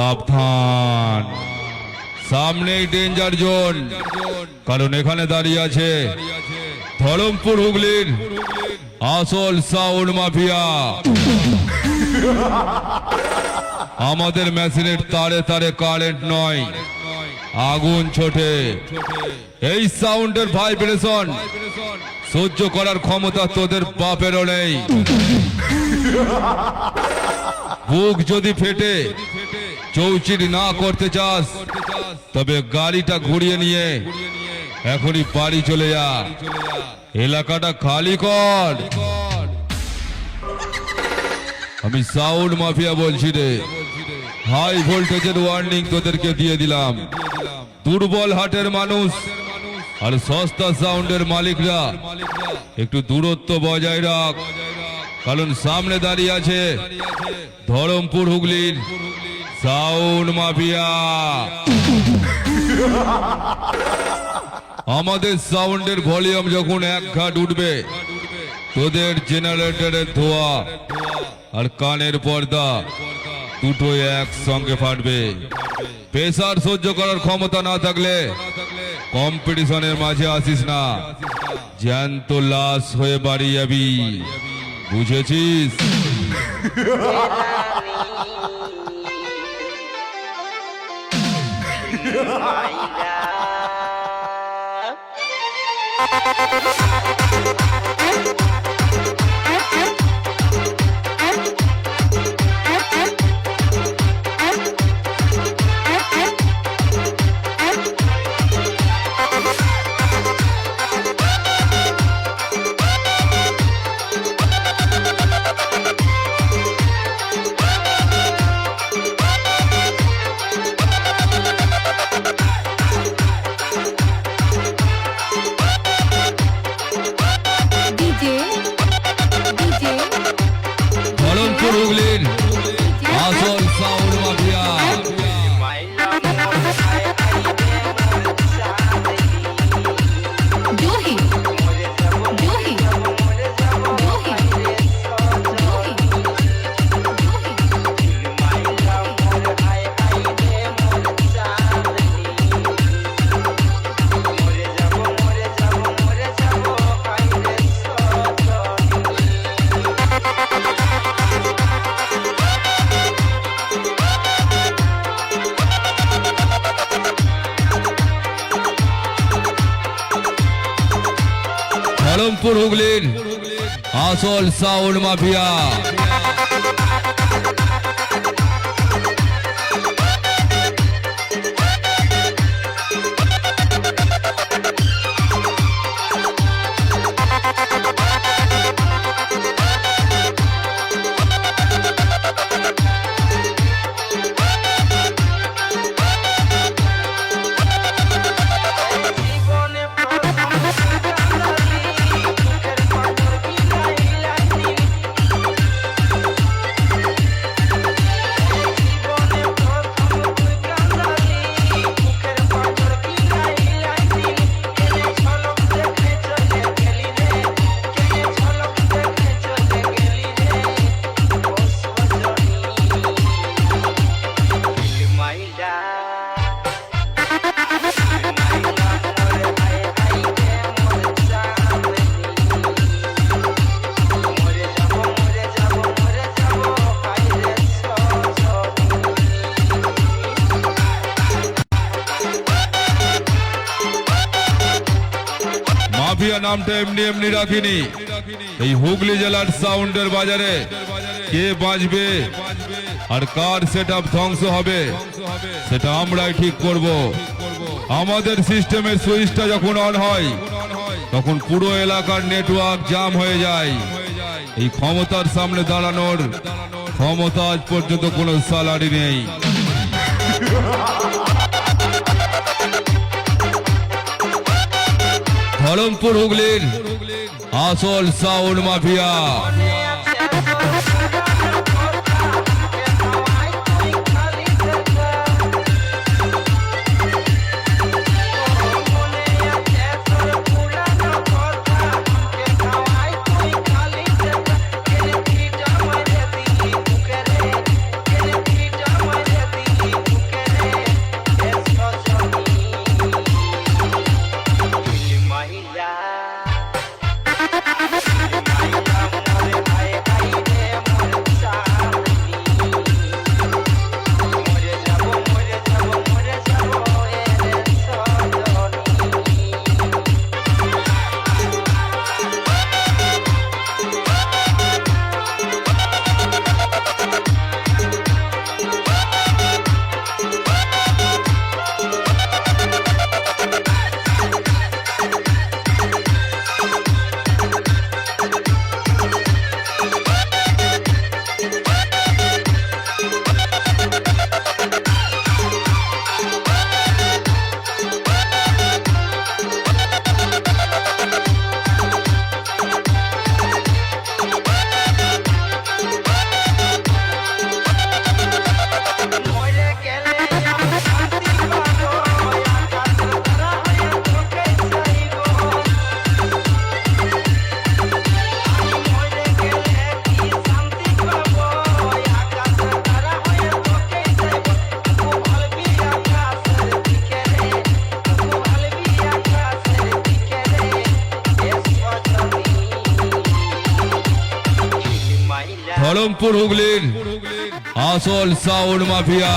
সাবধান, সামনেই danger zone, কারণ এখানে দাঁড়িয়ে আছে ধরমপুর হুগলির আসল সাউন্ড মাফিয়া। আমাদের মেশিনের তারে তারে কারেন্ট নয়, আগুন ছোটে। এই সাউন্ডের ভাইব্রেশন সহ্য করার ক্ষমতা তোদের বাপেরও নেই। বুক যদি ফেটে চৌচির না করতে চাস, তবে গাড়িটা ঘুরিয়ে নিয়ে এখনই বাড়ি চলে যা, এলাকাটা খালি কর। আমি সাউন্ড মাফিয়া বলছি রে। হাই ভোল্টেজের ওয়ার্নিং তোদেরকে দিয়ে দিলাম। দুর্বল হাটের মানুষ আর সস্তা সাউন্ডের মালিকরা একটু দূরত্ব বজায় রাখ, কারণ সামনে দাঁড়িয়ে আছে ধরমপুর হুগলির সাউন্ড মাফিয়া। আমাদের সাউন্ডের ভলিউম যখন এক ঘাট উঠবে, তোদের জেনারেটরের ধোয়া আর কানের পর্দা দুটো একসঙ্গে ফাটবে। প্রেসার সহ্য করার ক্ষমতা না থাকলে কম্পিটিশনের মাঝে আসিস না, জ্যান্ত লাশ হয়ে বাড়ি যাবি, বুঝেছিস? ধরমপুর হুগলির আসল সাউন্ড মাফিয়া। ধরমপুর হুগলির আসল সাউন্ড মাফিয়া। মাফিয়া নামটা এমনি এমনি রাখিনি। এই হুগলি জেলার সাউন্ডের বাজারে কে বাঁচবে আর কার সেটআপ ধ্বংস হবে সেটা আমরাই ঠিক করব। আমাদের সিস্টেমের সুইচটা যখন অন হয় তখন পুরো এলাকার নেটওয়ার্ক জাম হয়ে যায়। এই ক্ষমতার সামনে দাঁড়ানোর ক্ষমতা আজ পর্যন্ত কোনো সালারি নেই। ধরমপুর হুগলির আসল সাউন্ড মাফিয়া। বহরমপুর হুগলির আসল সাউন্ড মাফিয়া।